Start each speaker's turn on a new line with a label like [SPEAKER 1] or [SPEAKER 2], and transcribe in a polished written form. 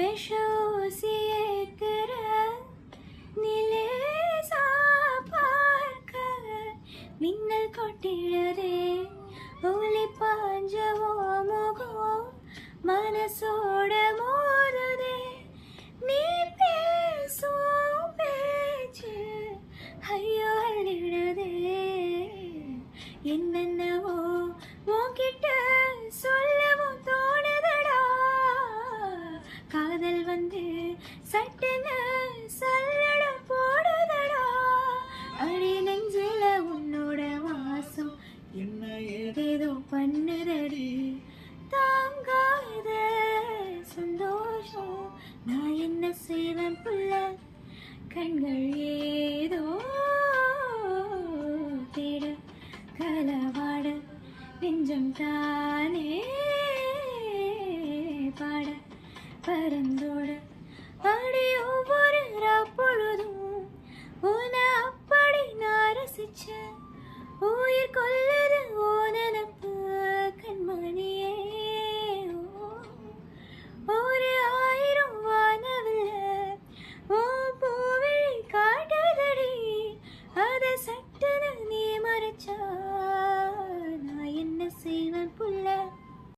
[SPEAKER 1] விஷூசி ஏற்கிற நிலேசா பார்க்க மின்னல் கொட்டிடுதே ஒளி பாஞ்சவோ முகம் மனசோட மோதுதே நீ பேசும் பேச்சு ஐயோ அள்ளிடுதே என்னென்னவோ உன்கிட்ட சொல்லவும் தோணுதடா காதல் வந்து சட்டுன்னு சல்லடம் போடுதடா அடி நெஞ்சில உன்னோட வாசம் என்ன ஏதேதோ பண்ணுதடி தாங்காத சந்தோஷம் நான் என்ன செய்வேன் புள்ள கண்கள்